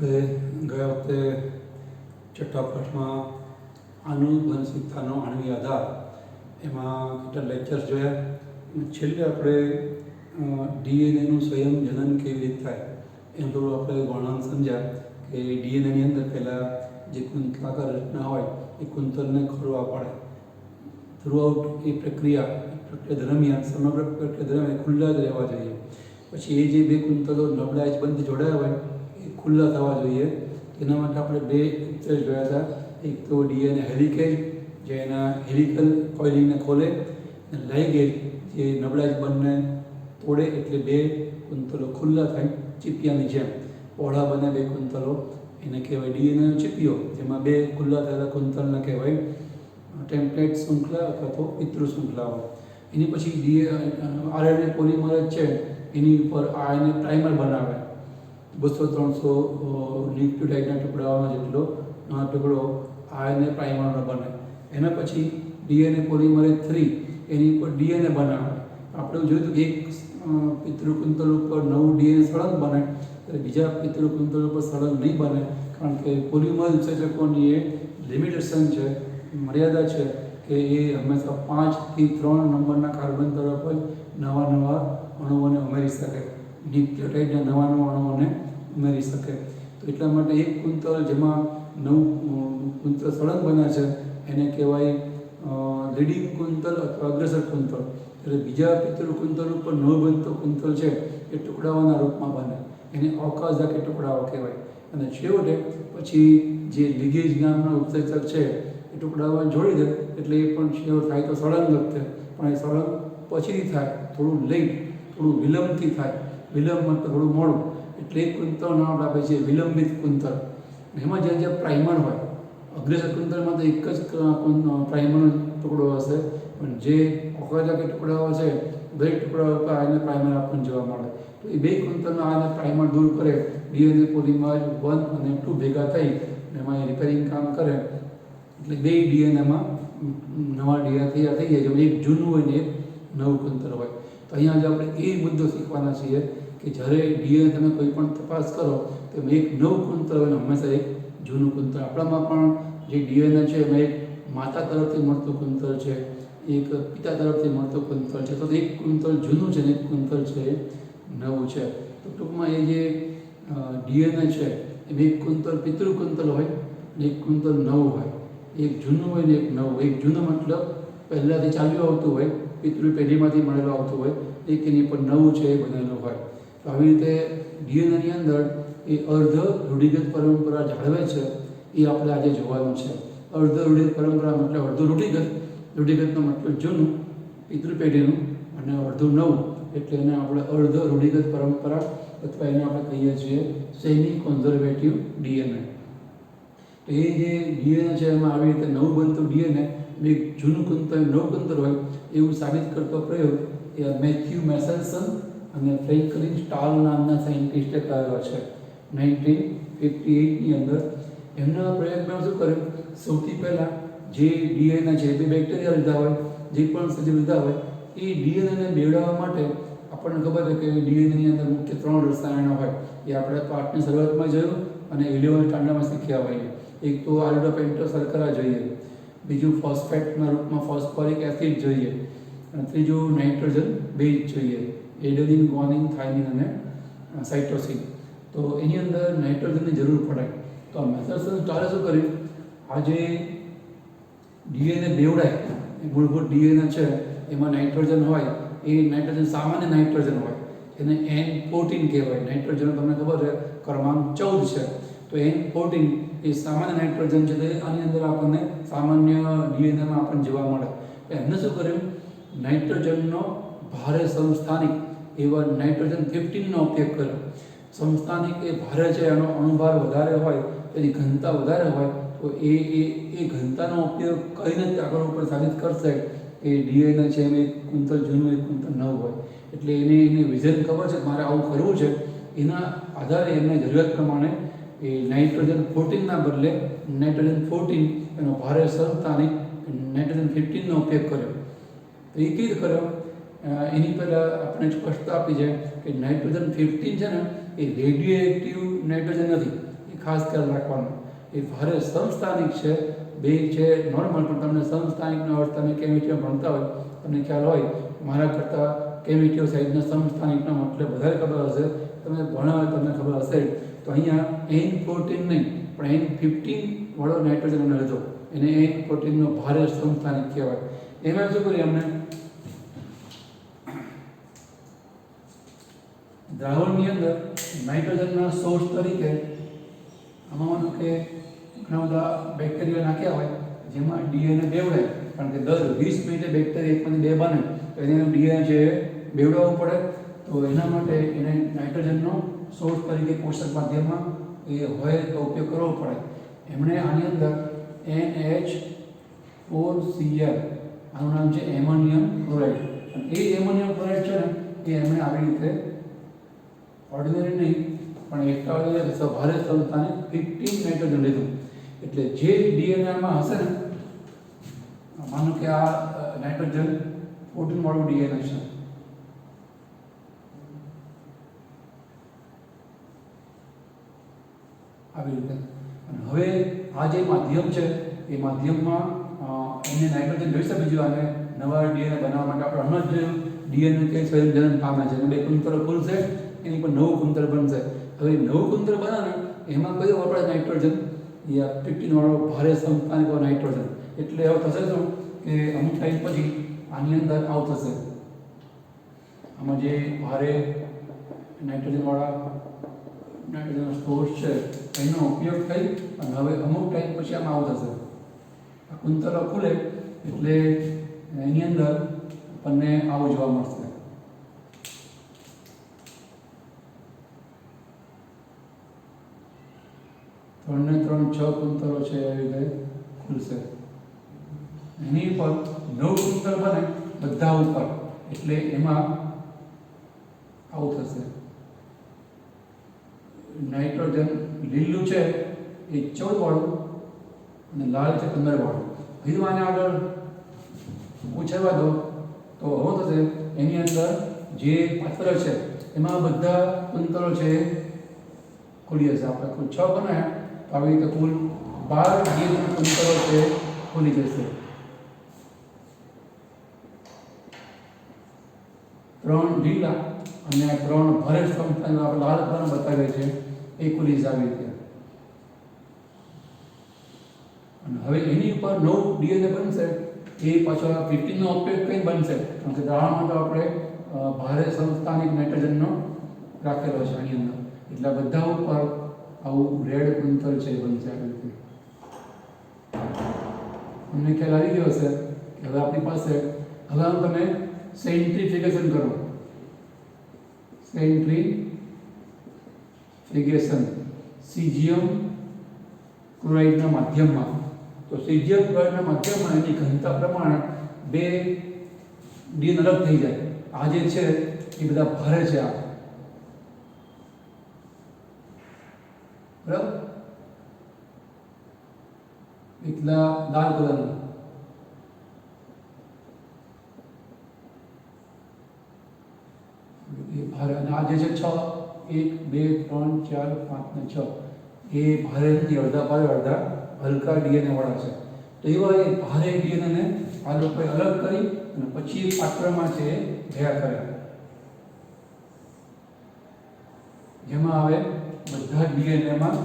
આપણે ગયા વખતે છઠ્ઠા પાઠમાં આનુવંશિકતાનો આણ્વીય આધાર એમાં કેટલા લેક્ચર્સ જોયા. છેલ્લે આપણે ડીએનએનું સ્વયં જનન કેવી રીતે થાય એમ થોડું આપણે વર્ણન સમજ્યા કે ડીએનએની અંદર પહેલાં જે કુંતલાકાર રચના હોય એ કુંતલને ખોરવા પડે. થ્રુઆઉટ એ પ્રક્રિયા દરમિયાન સમગ્ર પ્રક્રિયા દરમિયાન ખુલ્લા જ રહેવા જોઈએ. પછી એ જે બે કુંતલો નબળા જ બંધ જોડાયા હોય એ ખુલ્લા થવા જોઈએ. એના માટે આપણે બે પિક્ચર જોયા હતા. એક તો ડીએનએ હેલિકેજ જે એના હેલિકલ કોઇલિંગને ખોલે, અને લાઇગેજ જે નબળા જ બંધને તોડે એટલે બે કુંતલો ખુલ્લા થાય ચીપિયાની જેમ. પહોળા બને બે કુંતલો એને કહેવાય ડીએનએનો ચીપિયો. જેમાં બે ખુલ્લા થયેલા કુંતલને કહેવાય ટેમ્પલેટ શૃંખલા અથવા તો પિતૃ શૃંખલાઓ. એની પછી આરએનએ પોલિમરેઝ છે એની ઉપર આરએનએ પ્રાઇમર બનાવે. 200-300 ન્યુક્લિયોટાઇડના ટુકડાઓનો જેટલો ટુકડો આરએનએ પ્રાઇમરનો બને. એના પછી ડીએનએ પોલિમરેઝ 3 એની ઉપર ડીએનએ બનાવે. આપણે જોયું હતું કે એક પિતૃકુંતલ ઉપર નવું ડીએનએ સળંગ બને ત્યારે બીજા પિતૃકુંતલ ઉપર સળંગ નહીં બને, કારણ કે પોલિમરેઝ ઉત્સેચકોની એ લિમિટેશન છે, મર્યાદા છે કે એ હંમેશા 5 થી 3 નંબરના કાર્બન તરફ જ નવા અણુઓને ઉમેરી શકે, ન્યુક્લિયોટાઇડના નવા અણુઓને ઉમેરી શકે. તો એટલા માટે એક કુંતલ જેમાં નવું કુંતલ સળંગ બને છે એને કહેવાય લીડિંગ કુંતલ અથવા અગ્રેસર કુંતલ. એટલે બીજા પિતૃ કુંતલ ઉપર નવ બનતો કુંતલ છે એ ટુકડાઓના રૂપમાં બને, એને અકાઝાકી ટુકડાઓ કહેવાય. અને છેવટે પછી જે લિગેજ નામના ઉત્સેચક છે એ ટુકડાઓને જોડી દે એટલે એ પણ છેવટ થાય તો સળંગ જ થાય. પણ એ સળંગ પછીથી થાય, થોડું લેટ, થોડું વિલંબથી થાય. વિલંબ મતલબ થોડું મોડું, એટલે એક કુંતલ નામ આપે છે વિલંબિત કુંતલ. એમાં જ્યાં પ્રાઇમર હોય, અગ્રેસર કુંતલમાં તો એક જ પ્રાઇમરનો ટુકડો હશે, પણ જે અકાઝાકી ટુકડાઓ છે દરેક ટુકડાઓ ઉપર આને પ્રાઇમર આપણને જોવા મળે. તો એ બે કુંતલના આને પ્રાઇમર દૂર કરે, ડીએનએ પોલિમરેઝ 1 અને 2 ભેગા થઈ એમાં એ રિપેરિંગ કામ કરે એટલે બે ડીએનએમાં નવા ડીએનએ તૈયાર થઈ જાય. જેમાં એક જૂનું હોય ને એક નવું કુંતલ હોય. તો અહીંયા આજે આપણે એ મુદ્દો શીખવાના છીએ કે જ્યારે ડીએનએ તમે કોઈ પણ તપાસ કરો તો એમાં એક નવું કુંતલ હોય ને હંમેશા એક જૂનું કુંતલ. આપણામાં પણ જે ડીએનએ છે એમાં એક માતા તરફથી મળતું કુંતલ છે, એક પિતા તરફથી મળતું કુંતલ છે. તો એક કુંતલ જૂનું છે ને એક કુંતલ છે નવું છે. તો ટૂંકમાં એ જે ડીએનએ છે એમાં એક કુંતલ પિતૃ કુંતલ હોય ને એક કુંતલ નવું હોય. એક જૂનું હોય ને એક નવું. એક જૂનું મતલબ પહેલાંથી ચાલ્યું આવતું હોય, પિતૃ પેઢીમાંથી મળેલું આવતું હોય, એક એની પર નવું છે એ બનેલું હોય. તો આવી રીતે ડીએનએની અંદર એ અર્ધ રૂઢિગત પરંપરા જાળવે છે એ આપણે આજે જોવાનું છે. અર્ધ રૂઢિગત પરંપરા મતલબ અડધું રૂઢિગતનો મતલબ જૂનું પિતૃ પેઢીનું અને અડધું નવું, એટલે એને આપણે અર્ધ રૂઢિગત પરંપરા અથવા એને આપણે કહીએ છીએ સેમી કોન્ઝર્વેટિવ ડીએનએ. તો એ જે ડીએનએ છે એમાં આવી રીતે નવું બનતું ડીએનએ એક જૂનું કુંતલ નવું કુંતલ હોય એવું સાબિત કરતો પ્રયોગ એ મેથ્યુ મેસેલ્સન અને ફ્રેન્કલિન સ્ટાલ નામના સાયન્ટિસ્ટે કરેલો છે 1958ની અંદર. એમના પ્રયોગમાં શું કર્યું, સૌથી પહેલાં જે ડીએનએ છે બે બેક્ટેરિયા લીધા હોય, જે પણ સજીવ લીધા હોય એ ડીએનએને બેવડાવવા માટે આપણને ખબર છે કે ડીએનએની અંદર મુખ્ય 3 રસાયણો હોય. એ આપણે પાઠની શરૂઆતમાં જોયું અને 11th સ્ટાન્ડર્ડમાં શીખ્યા હોઈએ. એક તો આલ્ડોપેન્ટોસ શર્કરા જોઈએ, બીજું ફોસ્ફેટના રૂપમાં ફોસ્ફોરિક એસિડ જોઈએ, અને ત્રીજું નાઇટ્રોજન બેઝ જોઈએ, એડેનિન, ગ્વાનિન, થાઇમિન અને સાઇટોસિન. તો એની અંદર નાઇટ્રોજનની જરૂર પડે. તો મેસેલ્સન સ્ટારે શું કર્યું, આ જે ડીએનએ બેવડાય એ મૂળભૂત ડીએનએ છે એમાં નાઇટ્રોજન હોય, એ નાઇટ્રોજન સામાન્ય નાઇટ્રોજન હોય, એને N14 કહેવાય. નાઇટ્રોજન તમને ખબર છે ક્રમાંક 14 છે. તો N14 એ સામાન્ય નાઇટ્રોજન છે. તો આની અંદર આપણને સામાન્ય ડીએનએમાં આપણને જોવા મળે. એમને શું કર્યું, નાઇટ્રોજનનો ભારે સમસ્થાનિક એવા નાઇટ્રોજન 15નો ઉપયોગ કર્યો. સમસ્થાનિક એ ભારે છે, એનો અણુભાર વધારે હોય, એની ઘનતા વધારે હોય, તો એ ઘનતાનો ઉપયોગ કરીને જ આગળ ઉપર સાબિત કરશે કે ડીએનએ છે એમ એક કુંતલ જૂનું એક કુંતલ નવું હોય. એટલે એને વિઝન ખબર છે કે મારે આવું કરવું છે, એના આધારે એમને જરૂરિયાત પ્રમાણે એ નાઇટ્રોજન 14ના બદલે નાઇટ્રોજન 14 એનો ભારે સમસ્થાનિક નાઇટ્રોજન 15નો ઉપયોગ કર્યો. તો એ કેવી રીતે કર્યો, એની પહેલાં આપણે સ્પષ્ટતા આપી છે કે નાઇટ્રોજન 15 છે ને એ રેડિયો એક્ટિવ નાઇટ્રોજન નથી, એ ખાસ ખ્યાલ રાખવાનો. એ ભારે સમસ્થાનિક છે, બે છે નોર્મલ, પણ તમને સમસ્થાનિકનો અર્થ તમે કેવિટીઓ ભણતા હોય તમને ખ્યાલ હોય, મારા કરતાં કેવિટીઓ સાઇઝના સમસ્થાનિકનો મતલબ વધારે ખબર હશે, તમે ભણ્યા હોય તમને ખબર હશે. તો અહીંયા N14 નહીં પણ N15 વાળો નાઇટ્રોજન અમને લીધો, એને N14 નો ભારે સમસ્થાનિક કહેવાય. એમાં શું કરીએ, અમને દ્રાવણની અંદર નાઇટ્રોજનના સોર્સ તરીકે આમાં માનો કે ઘણા બધા બેક્ટેરિયા નાખ્યા હોય જેમાં ડીએનએ બેવડાય, કારણ કે દર 20 મિનિટે બેક્ટેરિયા એકમાંથી બે બને તો એને ડીએનએ છે બેવડાવવું પડે. તો એના માટે એને નાઇટ્રોજનનો સોર્સ તરીકે પોષક માધ્યમમાં એ હોય તો ઉપયોગ કરવો પડે. એમણે આની અંદર NH4Cl આનું નામ છે એમોનિયમ ક્લોરાઇડ. અને એ એમોનિયમ ક્લોરાઇડ છે ને એ એમણે આવી રીતે ઓર્ડિનરી નહીં પણ એક્સ્ટ્રા ભારે સમસ્થાનિક 15 નાઇટ્રોજન લીધું. એટલે જે ડીએનએમાં હશે ને, માનો કે આ નાઇટ્રોજન 14 વાળું ડીએનએ છે, આવી રીતે. અને હવે આ જે માધ્યમ છે એ માધ્યમમાં એને નાઇટ્રોજન જોઈશે બીજું, અને નવા ડીએનએ બનાવવા માટે આપણે હમણાં જ ડીએનએ કે સંયોજન પામે છે, બે કુંતરો ખુલશે, એની પર નવું કુંતર બનશે. હવે નવું કુંતર બનાવે એમાં કયું વપરાય નાઇટ્રોજન, એ 15 વાળો ભારે સમસ્થાનિક નાઇટ્રોજન. એટલે હવે થશે શું કે અમુક ટાઈમ પછી આની અંદર આવું થશે, આમાં જે ભારે નાઇટ્રોજન વાળા નાઇટ્રોજન સોર્સ છે એનો ઉપયોગ થઈ અને હવે અમુક ટાઈમ પછી આમાં આવું થશે. આ કુંતલો ખુલે એટલે એની અંદર આપણને આવું જોવા મળશે. 3 ને 3 6 કુંતરો છે એવી રીતે ખુલશે. એની પર 9 કુંતર બને બધા ઉપર, એટલે એમાં આવું થશે. નાઇટ્રોજન લીલું છે એ 14 વાળું અને લાલ છે 15 વાળું. બીજું આને આગળ ઉછેરવા દો તો શું થશે, એની અંદર જે પાત્ર છે એમાં બધા કુંતરો છે ખુલી જશે. આપણે કુલ 6 બનાવ્યા તો આવી રીતે કુલ 12 જે કુંતરો છે ખુલી જશે. 3 લીલા અને 3 ભારે સમસ્થાનિક આપણે લાલ કલર બતાવે છે એ ખુલી જશે આવી રીતે. અને હવે એની ઉપર નવું ડીએનએ બનશે, એ પાછો 15 નો ઉપયોગ કઈ બનશે, કારણ કે દ્રાવણમાં તો આપણે ભારે સમસ્થાનિક નાઇટ્રોજનનો રાખેલો છે આની અંદર, એટલે બધા ઉપર આવું રેડ કુંતર છે બનશે આવી રીતે. તમને ખ્યાલ આવી ગયો હશે કે હવે આપણી પાસે હવે તમે સેન્ટ્રીફિકેશન કરો. સેન્ટ્રીફિકેશન સીઝિયમ ક્લોરાઇડના માધ્યમમાં. તો સીઝિયમ ક્લોરાઇડના માધ્યમમાં એની ઘનતા પ્રમાણે બે ડીએનએ અલગ થઈ જાય. આ જે છે એ બધા ભારે છે, આ બરાબર એટલા લાલ કલરનું. એ ભારે, અને આ જે છે 6 1 2 3 4 5 ને 6 એ ભારે નથી, અડધા ભારે અડધા હલકા ડીએનએ વાળા છે. તો એવા એ ભારે ડીએનએ આ લોકોએ અલગ કરી અને પછી પાત્રમાં છે ભેગા કર્યા, જેમાં હવે બધા ડીએનએમાં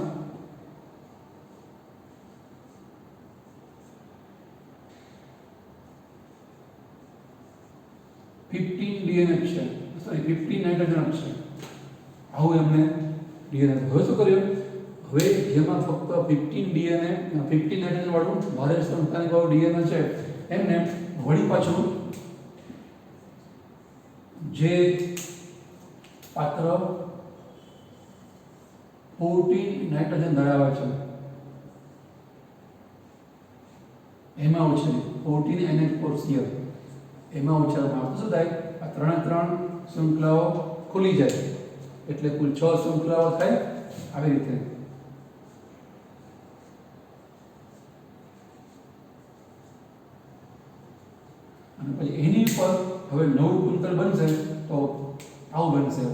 ડીએનએ છે, સોરી 15 નાઇટ્રોજન છે. આવું એમને ડીએનએ. હવે શું કર્યું, હવે જેમાં ફક્ત 15 ડીએનએ 15 નાઇટ્રોજન વાળું ભારે સમસ્થાનિક વાળું ડીએનએ છે એમને વળી પાછું જે પાત્ર 14 નાઇટ્રોજન ધરાવે છે એમાં ઉછેરી 14 NH4Cl એમાં ઉછેરવામાં આવે. શું થાય, આ 3 શૃંખલાઓ ખુલી જાય એટલે કુલ 6 શૃંખલાઓ થાય આવી રીતે. અને પછી એની ઉપર હવે નવું કુંતલ બનશે તો આવું બનશે.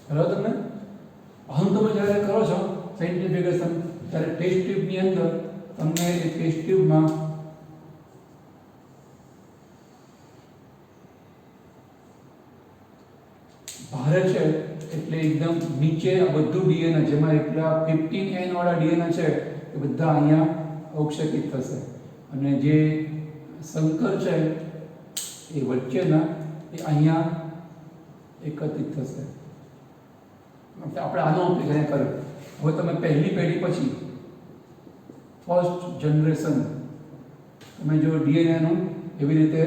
બરાબર તમને આમ તમે જ્યારે કરો છો સેન્ટ્રીફ્યુગેશન ત્યારે ટેસ્ટ ટ્યુબની અંદર તમને એ ટેસ્ટ ટ્યુબમાં ભારે છે એટલે એકદમ નીચે આ બધું ડીએનએ જેમાં એટલા 15N વાળા ડીએનએ છે એ બધા અહીંયા અવક્ષેપિત થશે અને જે સંકર છે એ વચ્ચેના એ અહીંયા એકત્રિત થશે. આપણે આનો ઉપયોગ અહીંયા કર્યો. હવે તમે પહેલી પેઢી પછી ફર્સ્ટ જનરેશન તમે જો ડીએનએનું એવી રીતે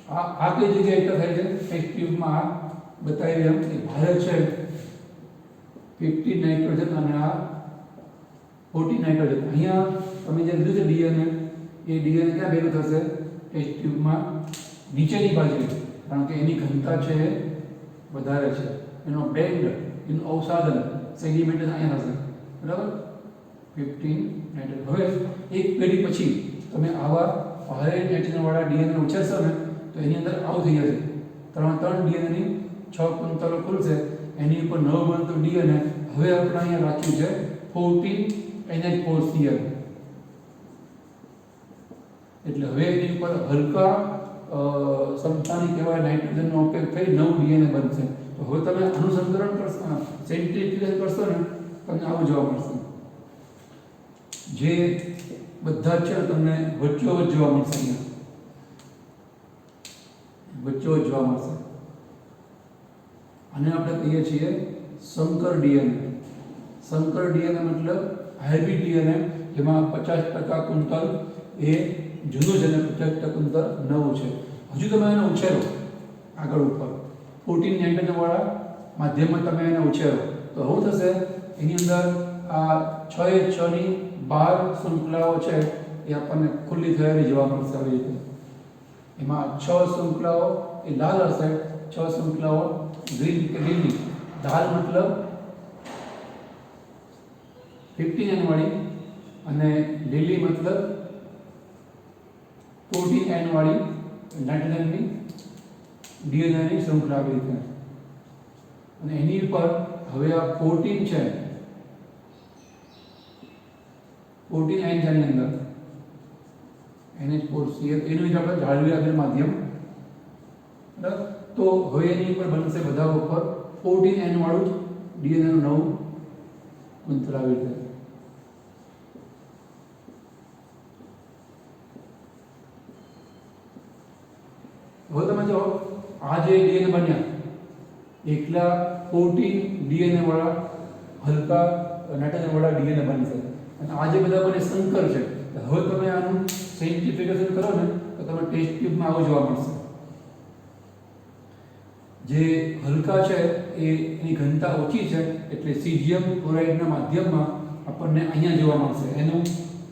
આ કઈ જગ્યાએ એકઠા થાય છે ટેસ્ટ ટ્યુબમાં આ બતાવી એમ કે ભારે છે 15 નાઇટ્રોજન અને આ 14 નાઇટ્રોજન. અહીંયા તમે જે લીધું છે ડીએનએ એ ડીએનએ ક્યાં ભેગું થશે ટેસ્ટ ટ્યુબમાં નીચેની બાજુ કારણ કે એની ઘનતા છે વધારે છે એનો બેન્ડ એનું અવસાદન સેન્ટીમીટર અહીંયા હશે બરાબર 15 નાઇટ્રોજન. હવે એક પેઢી પછી તમે આવા ભારે નાઇટ્રોજન વાળા ડીએનએ ઉછેરશો ને તો એની અંદર આવું થઈ જશે ત્રણ ડીએનએની 6 કુંતલો ખુલશે એની ઉપર નવ બનતું ડીએનએ હવે આપણે અહીંયા રાખ્યું છે 14NH4Cl એટલે હવે એની ઉપર હલકા સમતાની કહેવાય નાઇટ્રોજનનો ઉપયોગ થઈ નવું ડીએનએ બનશે. તો હવે તમે અનુસંધાન કરશો સેન્ટ્રીફ્યુગેશન કરશો ને તમને આવું જોવા મળશે જે બધા છે તમને વચ્ચોવચ જોવા મળશે અહીંયા વચ્ચોવચ જોવા મળશે. આને આપણે કહીએ છીએ સંકર ડીએનએ. સંકર ડીએનએ મતલબ હાઇબ્રિડ ડીએનએ જેમાં 50% કુંતલ એ જૂનું છે અને 50% કુંતલ નવું છે. હજુ તમે એને ઉછેરો આગળ ઉપર 14 નાઇટ્રોજન વાળા માધ્યમમાં તમે એને ઉછેરો તો શું થશે એની અંદર આ 6 ની 12 શૃંખલાઓ છે એ આપણને ખુલ્લી થયેલી જોવા મળશે આવી રીતે. એમાં 6 શૃંખલાઓ એ લાલ હશે 6 શૃંખલાઓ ગ્રીન કે લીલી. લાલ મતલબ 15N વાળી અને લીલી મતલબ 14N વાળી નાઇટ્રોજનની ડીએનએની શૃંખલા આવી રીતે. અને એની ઉપર હવે આ 14 છે 14N છે એની અંદર NH4Cl એનું જ આપણે જાળવી રાખેલ માધ્યમ બરાબર. તો હવે એની ઉપર બનશે બધા ઉપર 14N વાળું ડીએનએ નું નવું કુંતલ આવી રીતે. હવે તમે જો આ જે ડીએનએ બન્યા એકલા 14 ડીએનએ વાળા હલકા નાઇટ્રોજન વાળા ડીએનએ બનશે અને આ જે બધા બને સંકર છે. હવે તમે આનું સેન્ટ્રીફ્યુગેશન કરો ને તો તમે ટેસ્ટ ટ્યુબમાં આવું જોવા મળશે. જે હલકા છે એની ઘનતા ઓછી છે એટલે સીઝિયમ ક્લોરાઇડના માધ્યમમાં આપણને અહીંયા જોવા મળશે એનું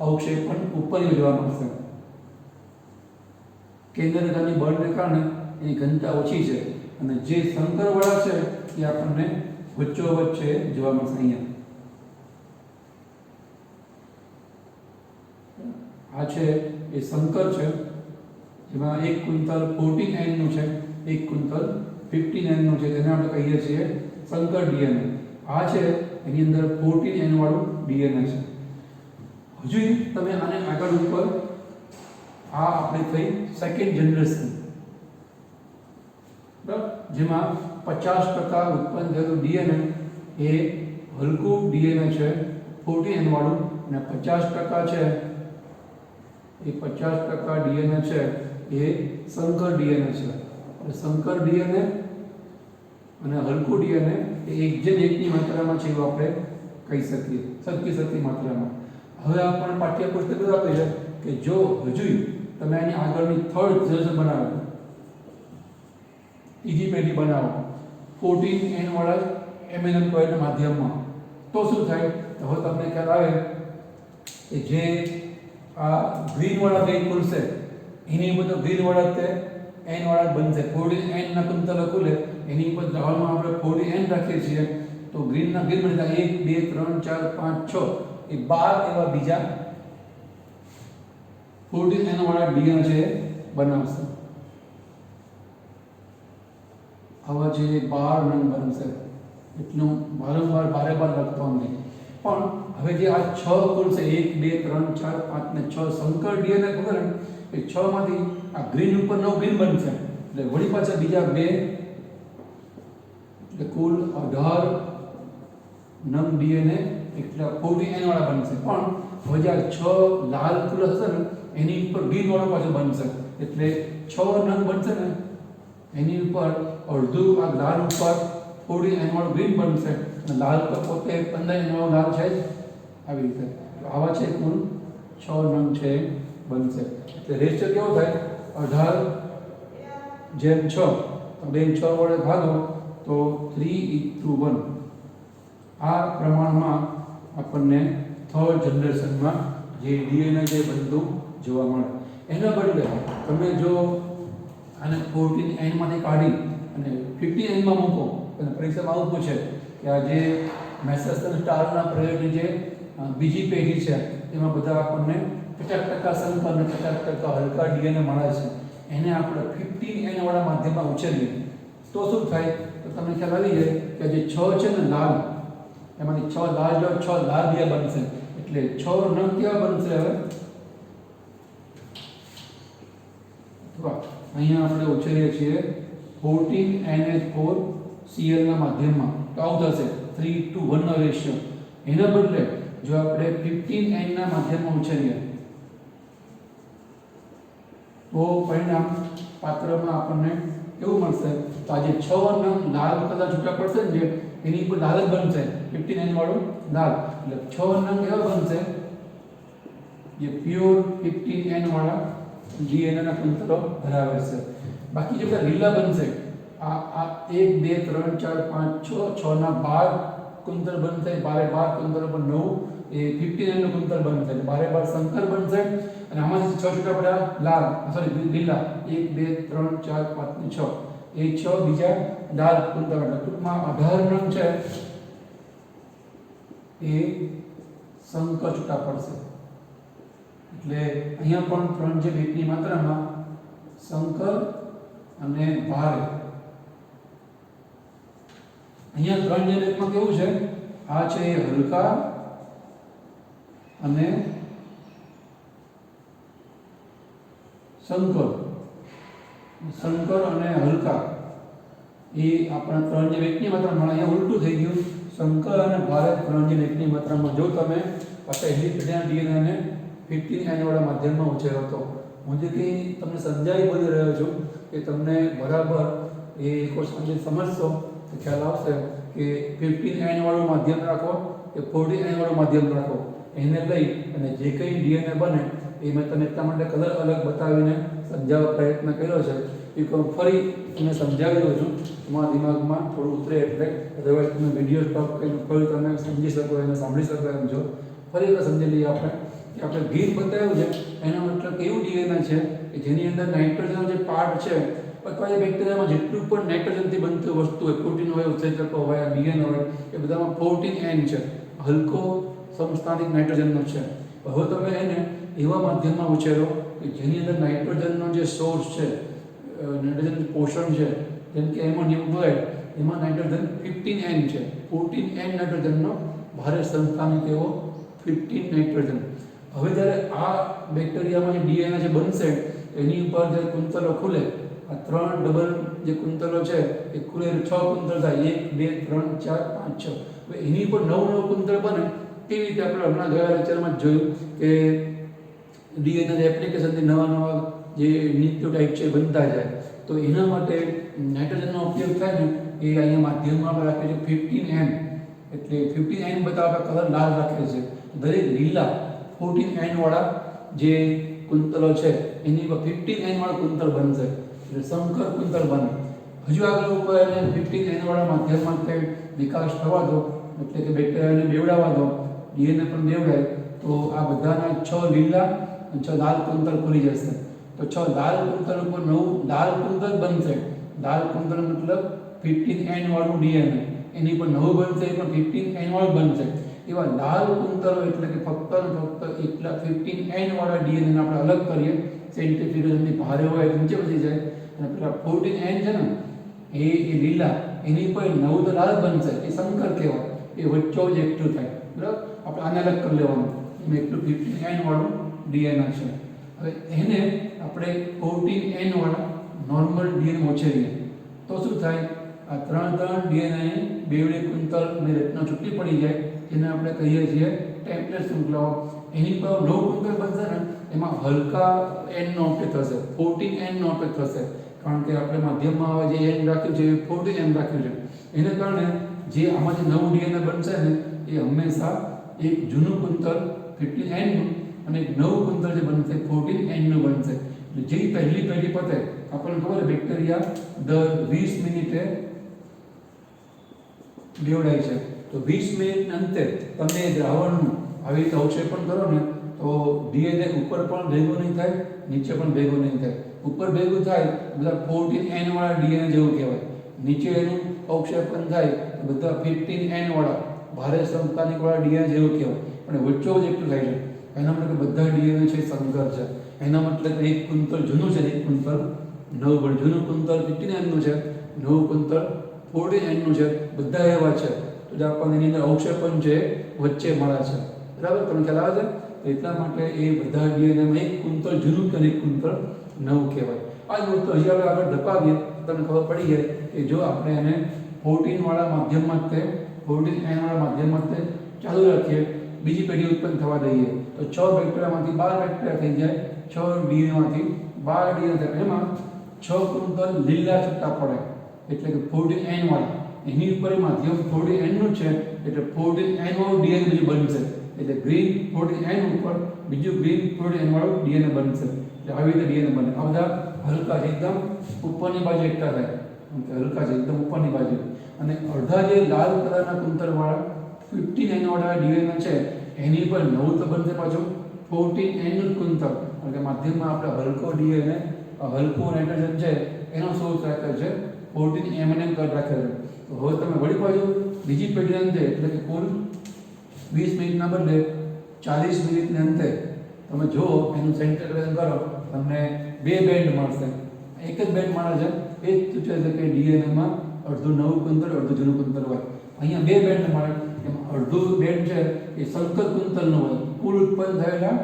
અવક્ષેપણ ઉપર જોવા મળશે. કેન્દ્રતાની બળને કારણે એની ઘનતા ઓછી છે અને જે સંકરવાળા છે એ આપણને વચ્ચોવચ્ચ છે જોવા મળશે અહીંયા. આ છે એ સંકર છે જેમાં એક કુંતલ 14N નું છે એક કુંતલ 15N નું છે તેને આપણે કહીએ છીએ સંકર ડીએનએ. આ છે એની અંદર 14N વાળું ડીએનએ છે. હજુ તમે આને આગળ ઉપર આ આપણે થઈ સેકન્ડ જનરેશન બરાબર જેમાં 50% ઉત્પન્ન થયેલું ડીએનએ એ હલકું ડીએનએ છે 14N વાળું અને 50% છે એ 50% ડીએનએ છે એ સંકર ડીએનએ છે. એટલે સંકર ડીએનએ અને હલકું ડીએનએ એ એકની માત્રામાં છે એવું આપણે કહી શકીએ સરખી માત્રામાં. હવે આપણે પાઠ્યપુસ્તક આપે છે કે જો હજુ તમે આની આગળની થર્ડ જનરેશન બનાવો ત્રીજી પેઢી બનાવો 14N વાળા એમિનો એસિડના માધ્યમમાં તો શું થાય તો હવે તમને ખ્યાલ આવે કે જે આ ગ્રીન વાળા બે ખુલશે એની ઉપર તો ગ્રીન વાળા તે N વાળા બનશે 14N ના કુંતલ ખુલે એની ઉપર દ્રાવણમાં આપણે 14N રાખીએ છીએ તો ગ્રીન ના ગ્રીન બનતા 1 2 3 4 5 6 એ 12 એવા બીજા 14N વાળા ડીએનએ છે બનાવશે. આવા જે 12 નંગ બનશે એટલું વારંવાર બારે બાર લખતો નહીં. પણ હવે જે આ 6 કુલ છે 1 2 3 4 5 ને 6 સંકર ડીએનએ ખબર ને એ 6 માંથી આ ગ્રીન ઉપર 9 ગ્રીન બનશે એટલે વળી પાછા બીજા 2 એટલે કુલ 18 નંગ ડીએનએ એટલે 40 N વાળા બનશે. પણ હવે જે આ 6 લાલ કુલ હશે ને એની ઉપર ગ્રીન વાળો પાછો બનશે એટલે 6 નંગ બનશે ને એની ઉપર અડધું આ લાલ ઉપર 40 N વાળું ગ્રીન બનશે અને લાલ તો પોતે 15 N વાળો લાલ છે જ આવી રીતે. આવા છે કુલ 6 નંગ છે બનશે એટલે રેશિયો કેવો થાય 18:6 તો 6 વડે ભાગો તો 3:1 આ પ્રમાણમાં આપણને થર્ડ જનરેશનમાં જે ડીએનએ જે બનતું જોવા મળે. એના બદલે તમે જો આને 14 N માંથી કાઢી અને 15 N માં મૂકો અને પરીક્ષામાં આવું પૂછે કે આ જે મેસેજર સ્ટારના પ્રયોગની જે બીજી પેઢી છે એમાં બધા આપણને 50% સંકર અને 50% હલકા ડીએનએ મળે છે એને આપણે 15 N વાળા માધ્યમમાં ઉછેરીએ તો શું થાય તો તમને ખ્યાલ આવી જાય કે જે 6 છે ને લાલ એમાંથી 6 લાલ જો 6 લાલ ડીએનએ બનશે એટલે 6 નંગ કેવા બનશે હવે અહીંયા આપણે ઉછેરીએ છીએ 14 NH4 Cl ના માધ્યમમાં તો આવું થશે 3:1 નો રેશિયો. એના બદલે જો આપણે 15 N ના માધ્યમમાં ઉછેરીએ તો પરિણામ પાત્રમાં આપણને કેવું મળશે તો આજે 6 નંગ લાલ કલર છૂટા પડશે ને જે એની ઉપર લાલ જ બનશે 15 N વાળું લાલ એટલે 6 નંગ એવા બનશે જે પ્યોર 15 N વાળા ડીએનએ ના કુંતલો ધરાવે છે. બાકી જે બધા લીલા બનશે આ 1 2 3 4 5 6 6 ના 12 કુંતલ બનશે 12 કુંતલ પર 9 એ 15 N નું કુંતલ બનશે 12 સંકર બનશે અને આમાંથી 6 છૂટા પડ્યા લાલ સોરી લીલા 1 2 3 4 5 6 એ 6 બીજા લાલ કુંતલ એટલે ટૂંકમાં 18 નંગ છે એ સંકર છૂટા પડશે. એટલે અહીંયા પણ 3:1 ની માત્રામાં સંકર અને ભારે અહીંયા 3:1 માં કેવું છે આ છે હલકા અને સંકર અને હલકા એ આપણા 3:1 ની માત્રામાં અહીંયા ઉલટું થઈ ગયું સંકર અને ભારે 3:1 ની માત્રામાં જો તમે પહેલી પેઢીના ડીએનએ ને 15 N વાળા માધ્યમમાં ઉછેરો તો હું જે કંઈ તમને સમજાવી બોલી રહ્યો છું કે તમને બરાબર એ કોર્સ સમજશો તો ખ્યાલ આવશે કે 15 N વાળું માધ્યમ રાખો કે 40 N વાળું માધ્યમ રાખો એને લઈ અને જે કંઈ ડીએનએ બને એ મેં તમને એટલા માટે કલર અલગ બતાવીને સમજાવવા પ્રયત્ન કર્યો છે એ ફરી તમને સમજાવી દઉં છું તમારા દિમાગમાં થોડું ઉતરે એટલે અદરવાઇઝ તમે વિડીયો સ્ટોપ કરીને ફરી તમે સમજી શકો એને સાંભળી શકો એમ છો. ફરી એકવાર સમજી લઈએ આપણે કે આપણે ગ્રીન બતાવ્યું છે એનો મતલબ એવું ડીએનએ છે કે જેની અંદર નાઇટ્રોજનનો જે પાર્ટ છે અથવા એ બેક્ટેરિયામાં જેટલું પણ નાઇટ્રોજનથી બનતી વસ્તુ હોય પ્રોટીન હોય ઉત્સેચકો હોય ડીએનએ હોય એ બધામાં 14 N છે હલકો સમસ્થાનિક નાઇટ્રોજનનો છે. હવે તમે એને એવા માધ્યમમાં ઉછેરો કે જેની અંદર નાઇટ્રોજનનો જે સોર્સ છે નાઇટ્રોજન પોષણ છે જેમ કે એમોનિયમ ક્લોરાઇડ એમાં નાઇટ્રોજન 15 N છે 14 N નાઇટ્રોજનનો ભારે સંસ્થાનિક એવો 15 નાઇટ્રોજન. હવે જ્યારે આ બેક્ટેરિયામાં જે ડીએનએ જે બનશે એની ઉપર જે કુંતલો ખુલે આ 3 ડબલ જે કુંતલો છે એ ખુલે 6 કુંતલ થાય 1 2 3 4 5 6 હવે એની ઉપર 9 કુંતલ બને કેવી રીતે આપણે હમણાં ગયા લેક્ચરમાં જ જોયું કે ડીએનએ એપ્લિકેશનથી નવા જે ન્યુક્લિયોટાઇડ છે બનતા જાય તો એના માટે નાઇટ્રોજનનો ઉપયોગ થાય ને એ અહીંયા માધ્યમમાં આપણે રાખીએ છીએ 15 N એટલે 15 N બતાવવા કલર લાલ રાખે છે. દરેક લીલા 14 N વાળા જે કુંતલો છે એની પર 15 N વાળા કુંતલ બનશે એટલે સંકર કુંતલ બને. હજુ આગળ ઉપર એને 15 N વાળા માધ્યમમાં કંઈ વિકાસ થવા દો એટલે કે બેક્ટેરિયાને બેવડાવવા દો ડીએનએ પણ બેવડાય તો આ બધાના 6 લીલા અને 6 લાલ કુંતલ ખુલી જશે. તો 6 લાલ કુંતલ ઉપર 9 લાલ કુંતલ બનશે. લાલ કુંતલ મતલબ 15 N વાળું ડીએનએ એની પર 9 બનશે એ પણ 15 N વાળું બનશે. એવા લાલ કુંતલો એટલે કે ફક્ત એટલા 15 N વાળા ડીએનએ આપણે અલગ કરીએ સેન્ટ્રીફ્યુગલની ભારે હોય નીચે વધી જાય અને પેલા 14 N છે ને એ લીલા એની પર નવું તો લાલ બનશે, એ સંકર કહેવાય, એ વચ્ચો જ એકઠું થાય, બરાબર. આપણે આને અલગ કરી લેવાનું, એમાં એકલું 15N વાળું DNA છે. હવે એને આપણે 14N વાળા નોર્મલ DNA ઉછેરીએ તો શું થાય, આ ત્રણ DNA બેવડી કુંતલની રચના છૂટી પડી જાય, જેને આપણે કહીએ છીએ ટેમ્પલેટ શૃંખલાઓ. એની પર નવું કુંતલ બનશે ને એમાં હલકા N નો ઉપયોગ થશે, 14N નો ઉપયોગ થશે, કારણ કે આપણે માધ્યમમાં આવે જે N રાખ્યું છે એ 14N રાખ્યું છે. એને કારણે જે આમાં જે નવું DNA બનશે ને એ હંમેશા એક જૂનું કુંતલ 15N નું અને એક નવું કુંતલ જે બનશે 14N નું બનશે. જે પહેલી પેઢી પતે, આપણને ખબર બેક્ટેરિયા દર 20 મિનિટે બેવડાય છે, તો 20 મિનિટ અંતે તમે દ્રાવણનું આવી રીતે અવક્ષેપણ કરો ને તો DNA ઉપર પણ ભેગું નહીં થાય, નીચે પણ ભેગું નહીં થાય. ઉપર ભેગું થાય બધા 14N વાળા DNA જેવું કહેવાય, નીચે એનું અવક્ષેપણ થાય તો બધા 15N વાળા ભારે સમતાનિક વાળા DNA જેવું કહેવાય, પણ વચ્ચો જ એકલું થાય છે. એના મતલબ બધા DNA છે સંકર છે. એના મતલબ એક કુંતલ જૂનું છે, એક કુંતલ નવું, પણ જૂનું કુંતલ 15N નું છે, નવું કુંતલ 14N નું છે, બધા એવા છે. તો આપણને એની અંદર અવક્ષેપણ છે વચ્ચે મળે છે, બરાબર. તમને ખ્યાલ આવે છે? એટલા માટે એ બધા DNAમાં એક કુંતલ જૂનું અને એક કુંતલ નવું કહેવાય. આ જ વસ્તુ હજી આપણે આગળ ધપાવીએ તમને ખબર પડી જાય કે જો આપણે એને 14 વાળા માધ્યમમાં તે 14N વાળા માધ્યમમાં તે ચાલુ રાખીએ, બીજી પેઢી ઉત્પન્ન થવા દઈએ તો 6 બેક્ટેરિયામાંથી 12 બેક્ટેરિયા થઈ જાય, 6 DNAમાંથી 12 DNA થાય. એમાં 6 કુંતલ લીલા છૂટા પડે, એટલે કે 14N વાળા. એની ઉપર માધ્યમ 14N નું છે, એટલે 14N વાળું DNA બીજું બનશે, એટલે ગ્રીન 14N ઉપર બીજું ગ્રીન 14N વાળું DNA બનશે. એટલે આવી રીતે DNA બને. આ બધા હલકા છે, એકદમ ઉપરની બાજુ એકઠા થાય, હલકા છે એકદમ ઉપરની બાજુ. અને અડધા જે લાલ કલરના કુંતલ વાળા 15N વાળા DNA છે એની પર નવું તો બનશે પાછું 14N નું કુંતલ, કારણ કે માધ્યમમાં આપણે હલકો DNA, હલકો નાઇટ્રોજન છે એનો સોર્સ રાખેલ છે, 14 કટ રાખેલ છે. તો હવે તમે વળી પાછું બીજી પેઢી અંતે, એટલે કે કુલ 20 મિનિટના બદલે 40 મિનિટના અંતે તમે જો એનું સેન્ટ્રીફ્યુગેશન કરો, તમને બે બેન્ડ મળશે. એક જ બેન્ડ મળે છે, એ જ સૂચવે છે કે DNAમાં અડધું નવું કુંતલ અડધું જૂનું કુંતલ હોય. અહીંયા બે બેન્ડ મળે, એમાં અડધું બેન્ડ છે એ સંકર કુંતલનું હોય, કુલ ઉત્પન્ન થયેલા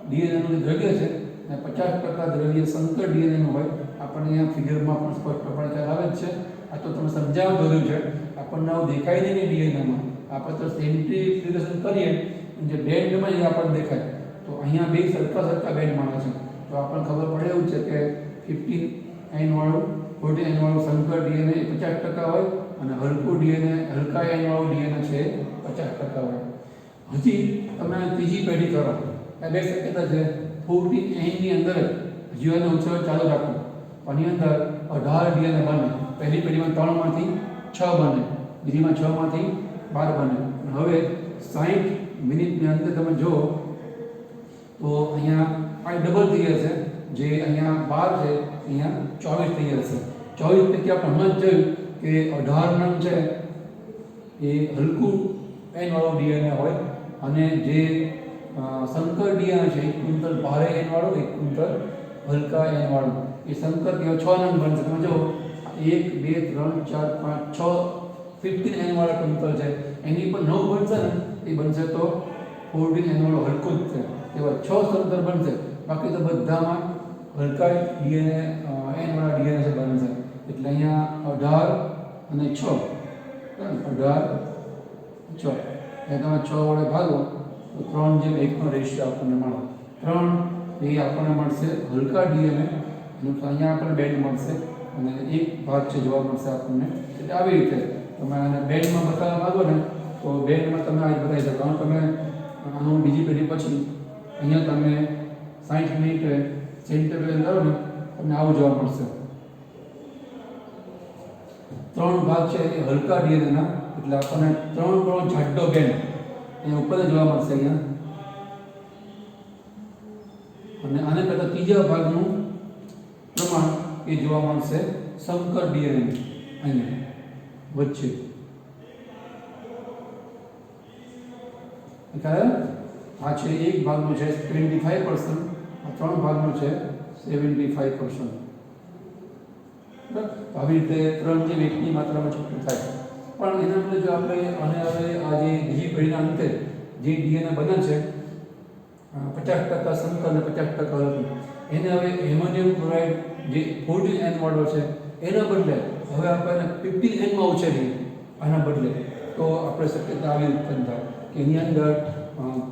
DNAનું જે દ્રવ્ય છે અને 50% દ્રવ્ય સંકર DNAનું હોય. આપણને અહીંયા ફિગરમાં પણ સ્પષ્ટપણે ખ્યાલ આવે જ છે. આ તો તમે સમજાવવા દોર્યું છે, આપણને આવું દેખાય નહીં ને DNAમાં, આપણે તો સેન્ટ્રીફ્યુગેશન કરીએ જે બેન્ડમાં એ આપણને દેખાય. તો અહીંયા બે સરખા બેન્ડ મળે છે, તો આપણને ખબર પડે એવું છે કે 15N વાળું 14N વાળું સંકર DNA 50% હોય અને હલકું DNA, હલકા N વાળું DNA છે 50% હોય. હજી તમે ત્રીજી પેઢી કરો, આ બે શક્યતા છે. 14N ની અંદર હજી એનો ઉછેર ચાલુ રાખો, આની અંદર 18 DNA બને. પહેલી પેઢીમાં 3 માંથી 6 બને, બીજીમાં 6 માંથી 12 બને. હવે 60 મિનિટની અંદર તમે જો તો અહીંયા આ ડબલ થઈ જશે, જે અહીંયા 12 છે અહીંયા 24 થઈ જશે. 24 પૈકી આપણે હમણાં જ જોયું કે 18 નંગ છે એ હલકું N વાળું DNA હોય, અને જે સંકર DNA છે એક કુંતલ ભારે N વાળું, એક કુંતલ હલકા N વાળું. એ સંકર કેવા 6 નંગ બનશે. તમે જો 1 2 3 4 5 6 15N વાળા કુંતલ છે, એની પર 9 બનશે ને એ બનશે તો 14N વાળું હલકું જ છે, એવા 6 સંકર બનશે. બાકી તો બધામાં હલકા DNA N વાળા DNA છે બનશે. એટલે અહીંયા 18 અને 6, 18 6 એ તમે 6 વડે ભાગો તો 3:1 નો રેશિયો આપણને મળે. 3 એ આપણને મળશે હલકા DNA, એનું અહીંયા આપણને બેન્ડ મળશે અને એક ભાગ છે જોવા મળશે આપણને. એટલે આવી રીતે તમે આને બેન્ડમાં બતાવવા માંગો ને તો બેન્ડમાં તમે આ જ બતાવી શકો. કારણ તમે આનું બીજી પેઢી પછી અહીંયા તમે 60 મિનિટે સેન્ટ્રીફ્યુગેશન કરો ને તમને આવું જોવા મળશે. 3 ભાગ છે એ હલકા DNAના, એટલે આપણને 3 જાડો બેન્ડ અહીંયા ઉપર જોવા મળશે અહીંયા. અને આને કરતાં ત્રીજા ભાગનું પ્રમાણ એ જોવા મળશે સંકર DNA અહીંયા વચ્ચે. આ છે એક ભાગનો છે 25%, આ 3 ભાગનો છે 75%. બરાબર. તો આવી રીતે 3 જેમ 1ની માત્રામાં છૂટું થાય. પણ એના બદલે જો આપણે અને હવે આ જે બીજી પેઢીના અંતે જે ડીએનએ બને છે 50% સંકર અને 50% હલકું, એને હવે એમોનિયમ ક્લોરાઇડ જે 14N વાળો છે એના બદલે હવે આપણે 15N માં ઉછેરીએ આના બદલે, તો આપણે શક્યતા આવી ઉત્પન્ન થાય કે એની અંદર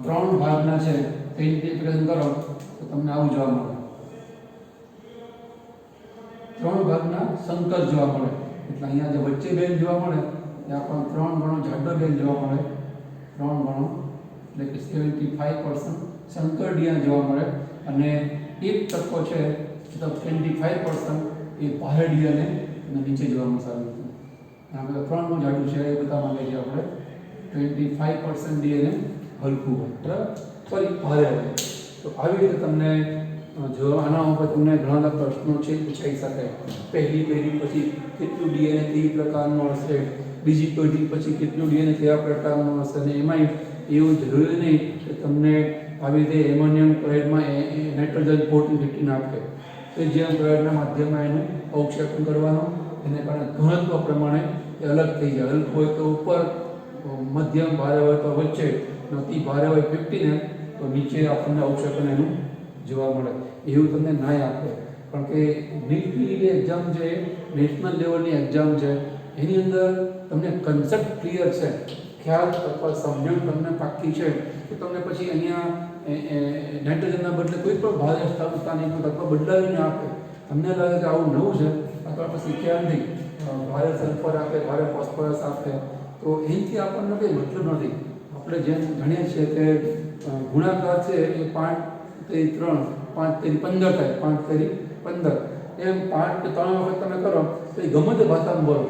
3 ભાગના છે તે ઇન્ટિગ્રેશન કરો તો તમને આવું જોવા મળે, 3 ભાગના સંકર જોવા મળે. એટલે અહીંયા જે વચ્ચે બેન જોવા મળે એ આપણને 3 ગણો જાડો બેન જોવા મળે, 3 ગણો એટલે કે 75% સંકર ડીએનએ જોવા મળે. અને 1% છે મતલબ 25% એ ભારે ડીએનએ નીચે જોવા મળશે. આ બધા 3 ગણું જાડું છે એ બતાવવા માંગે છે આપણે 25% ડીએનએ હલકું હોય, બરાબર, સોરી ભારે હોય. તો આવી રીતે તમને જો આના ઉપર તમને ઘણા બધા પ્રશ્નો છે પૂછાઈ શકે. પહેલી પેઢી પછી કેટલું ડીએનએ કેવી પ્રકારનું હશે, બીજી પેઢી પછી કેટલું ડીએનએ કેવા પ્રકારનું હશે, અને એમાંય એવું જરૂરી નહીં કે તમને આવી રીતે એમોનિયમ ક્લોરાઇડમાં નાઇટ્રોજન 14-15 આપે તો જેમ ક્લોરાઇડના માધ્યમમાં એનું અવક્ષેપણ કરવાનું, એને કારણે ઘનત્વ પ્રમાણે એ અલગ થઈ જાય. હલકું હોય તો ઉપર, મધ્યમ ભારે હોય તો વચ્ચે, અતિ ભારે હોય 15 તો નીચે આપણને અવક્ષેપણ એનું જોવા મળે. એવું તમને ના આપે, કારણ કે નીટની જે એક્ઝામ છે નેશનલ લેવલની એક્ઝામ છે એની અંદર તમને કન્સેપ્ટ ક્લિયર છે, ખ્યાલ અથવા સમજણ તમને પાકી છે કે તમને પછી અહીંયા નાઇટ્રોજનના બદલે કોઈ પણ ભારે સ્થાનિક તત્વ બદલાવીને આપે, તમને લાગે કે આવું નવું છે અથવા આપણે શીખ્યા નથી, ભારે સલ્ફર આપે, ભારે ફોસ્ફરસ આપે, તો એનાથી આપણને કંઈ મતલબ નથી. આપણે જેમ જાણીએ છીએ કે ગુણાકાર છે એ 5×3 5×15 થાય, 5×15 એમ 5 કે 3 વખત તમે કરો તો એ ગમે તે ભાષામાં બોલો,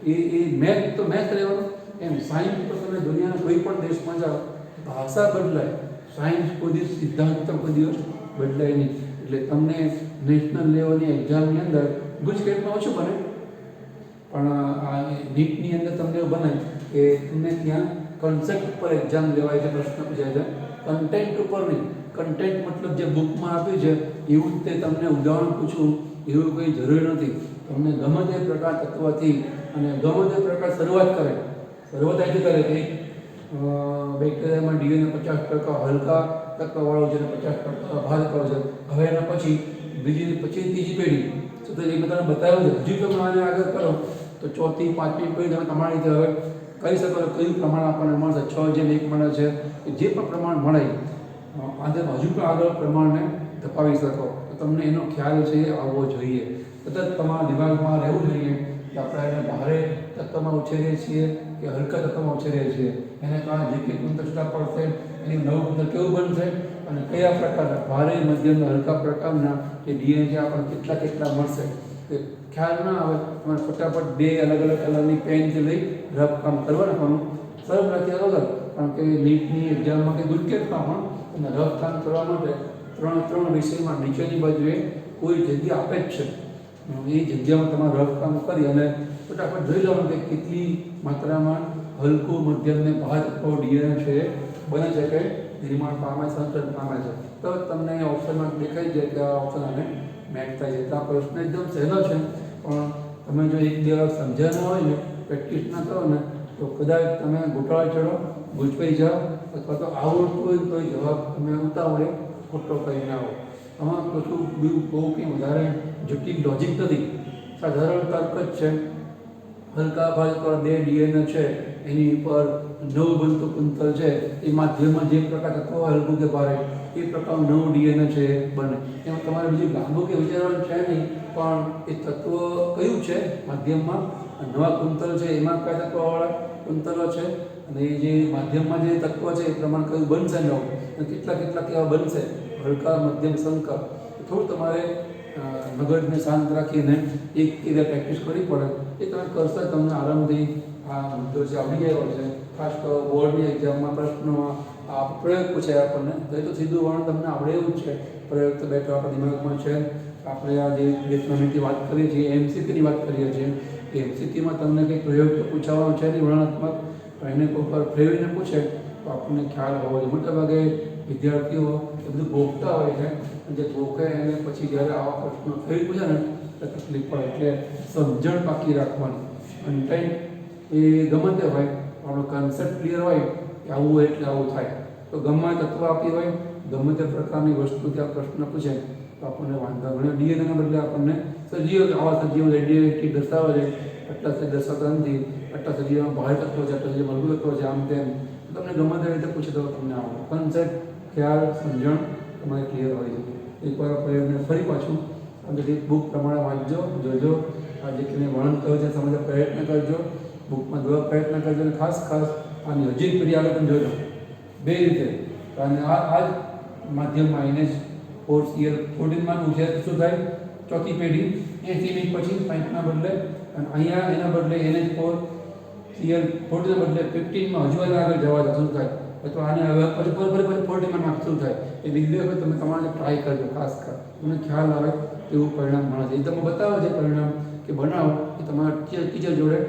એ મેથ તો મેથ રહેવાનું. એમ સાયન્સ તો તમે દુનિયાના કોઈ પણ દેશમાં જાઓ ભાષા બદલાય, સાયન્સ કોઈ દિવસ સિદ્ધાંત તો કોઈ દિવસ બદલાય નહીં. એટલે તમને નેશનલ લેવલની એક્ઝામની અંદર ગુજકેટમાં ઓછું બને, પણ આ નીટની અંદર તમને એવું બને કે તમને ત્યાં કન્સેપ્ટ ઉપર એક્ઝામ લેવાય છે, પ્રશ્ન પૂછાય છે, કન્ટેન્ટ ઉપર નહીં. કન્ટેન્ટ મતલબ જે બુકમાં આપ્યું છે એવું જ તે તમને ઉદાહરણ પૂછવું એવું કંઈ જરૂરી નથી. તમને ગમે તે પ્રકાર તત્વથી અને ગમે તે પ્રકાર શરૂઆત અહીંથી કરે કે બેક્ટેરિયામાં ડીએનએ 50% હલકા તત્વવાળો છે અને 50% ભારે તત્વ છે. હવે એના પછી ત્રીજી પેઢી તો એ બધાને બતાવ્યું છે. હજુ તમે આને આગળ કરો તો 4થી 5મી પેઢી તમે તમારી રીતે હવે કહી શકો કે કયું પ્રમાણ આપણને મળશે, 6:1 મળે છે, જે પણ પ્રમાણ મળે આજે હજુ પણ આગળ પ્રમાણને ધપાવી શકો. તો તમને એનો ખ્યાલ છે એ આવવો જોઈએ. સતત તમારા દિમાગમાં રહેવું જોઈએ કે આપણે એને ભારે તત્વમાં ઉછેરીએ છીએ કે હલકા તત્વમાં ઉછેરીએ છીએ, એને કારણે જે કંઈ ગુણવત્તા પડશે એની નવું ગુણવત્તા કેવું બનશે અને કયા પ્રકારના ભારે, મધ્યમ, હલકા પ્રકારના જે ડીએનએ છે આપણને કેટલા મળશે. એ ખ્યાલ ના આવે તમારે ફટાફટ 2 અલગ અલગ કલરની પેનથી લઈ રફ કામ કરવાનું, પણ સરળ રાખ્યા વગર, કારણ કે નીટની એક્ઝામમાં કે ગુજકેટમાં પણ અને રફ કામ કરવા માટે 3 વિષયમાં નીચેની બાજુએ કોઈ જગ્યા આપે જ છે. એ જગ્યામાં તમારે રફ કામ કરી અને ફટાફટ જોઈ લેવાનું કે કેટલી માત્રામાં હલકું, મધ્યમ ને ભારે તત્વો ડીએનએ છે બને છે કે નિર્માણ પામે, સંચરણ પામે છે. તો તમને ઓપ્શનમાં દેખાઈ જાય કે આ ઓપ્શન આને મેચ થાય છે. તો આ પ્રશ્ન એકદમ સહેલો છે, પણ તમે જો 1-2 વાર સમજ્યા ના હોય ને, પ્રેક્ટિસ ના કરો ને, તો કદાચ તમે ગોટાળા ચડો, ગૂંચવાઈ જાઓ, અથવા તો આવડતું હોય તો જવાબ તમે ઉતાવળે ખોટો કરી ના આવો. આમાં કશું બહુ કંઈ વધારે જટિલ લોજિક નથી, સાધારણ તર્ક જ છે. હલકા ભારે પર 2 ડીએનએ છે, એની ઉપર નવું બનતું કુંતલ છે, એ માધ્યમમાં જે પ્રકાર તત્વો હલકું કે ભારે એ પ્રકારનું નવું ડીએનએ છે બને. એમાં તમારે બીજું લાંબુ કે વિચારવાનું છે નહીં, પણ એ તત્વ કયું છે માધ્યમમાં, નવા કુંતલ છે એમાં કયા તત્વવાળા કુંતલો છે, અને એ જે માધ્યમમાં જે તત્વ છે એ પ્રમાણે કયું બનશે નવું, અને કેટલા કેવા બનશે, હલકા, મધ્યમ, સંકર. થોડું તમારે મગજને શાંત રાખીને એક પ્રેક્ટિસ કરવી પડે. એ તમે કરશો તમને આરામથી આ મુદ્દો છે આવડી ગયો છે. ખાસ તો બોર્ડની એક્ઝામમાં પ્રશ્નોમાં આ પ્રયોગ પૂછાય આપણને, તો એ તો સીધું વળણ તમને આવડે એવું જ છે. પ્રયોગ તો બેઠો આપણા દિમાગમાં છે. આપણે આ જે 2 મિનિટની વાત કરીએ છીએ એમસીક્યુની વાત કરીએ છીએ, એ એમસીક્યુમાં તમને કંઈક પ્રયોગ તો પૂછાવાનો છે નહીં વર્ણનાત્મક, પણ એને કોઈ પર ફેરવીને પૂછે તો આપણને ખ્યાલ હોવો જોઈએ. મોટાભાગે વિદ્યાર્થીઓ એ બધું ગોખતા હોય છે, અને જે ગોખે એને પછી જ્યારે આવા પ્રશ્નો ફેરવી પૂછે ને તકલીફ પડે. એટલે સમજણ પાકી રાખવાની. કન્ટેન્ટ એ ગમે તે હોય, આપણો કન્સેપ્ટ ક્લિયર હોય કે આવું હોય એટલે આવું થાય. તો ગમે તત્વ આપી હોય, ગમે તે પ્રકારની વસ્તુ ત્યાં પ્રશ્ન પૂછે તો આપણને વાંધા ઘણા ડીએનએના બદલે આપણને સજીવો આવા સજીવો ડીએનએ દર્શાવે છે, આટલા સજીવ દર્શાવતા નથી, આટલા સજીવોમાં ભારે તત્વો છે, આટલા સજીવમાં લઘુ તત્વો છે, આમ તેમ તમને ગમે તે રીતે પૂછે તો તમને આવડે. કન્સેપ્ટ, ખ્યાલ, સમજણ તમારે ક્લિયર હોય છે. એકવાર પ્રયોગને ફરી પાછું અંદરથી બુક પ્રમાણે વાંચજો, જોજો, આ જે કે મેં વર્ણન કર્યું છે સમજવા પ્રયત્ન કરજો, બુકમાં જોવા પ્રયત્ન કરજો. અને ખાસ આની હજી પેઢી આગળ પણ જોજો બે રીતે. અને આ જ માધ્યમમાં એને જ 4th year 14માં છે શું થાય, ચોથી પેઢી 80 મિનિટ પછી 60ના બદલે, અને અહીંયા એના બદલે એને જ 4th year 14ના બદલે 15માં હજુ આગળ જવા શું થાય, અથવા આને હવે પછી 40માં શું થાય. એ બીજી વખત તમે તમારે ટ્રાય કરજો. ખાસ તમને ખ્યાલ આવે એવું પરિણામ મળે છે. એ તમે બતાવો છે પરિણામ કે બનાવો એ તમારા ટીચર જોડે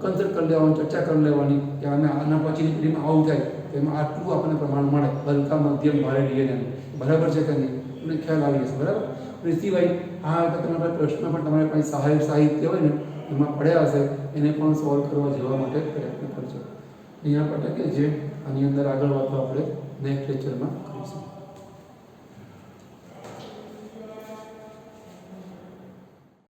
કન્સલ્ટ કરી લેવાની, ચર્ચા કરી લેવાની કે આના પછીની પેઢીમાં આવું થાય તો એમાં આટલું આપણને પ્રમાણ મળે, હલકા, મધ્યમ, ભારે ડીએનએ બરાબર છે કે નહીં, તમને ખ્યાલ આવી જશે. બરાબર. એ સિવાય આ તમારા પ્રશ્ન પણ તમારી પાસે સાહિત્ય હોય ને એમાં પડ્યા હશે, એને પણ સોલ્વ કરવા જવા માટે પ્રયત્ન કરજો. અહીંયા પટકે છે. આની અંદર આગળ વાતો આપણે નેક્સ્ટ લેક્ચરમાં કરીશું.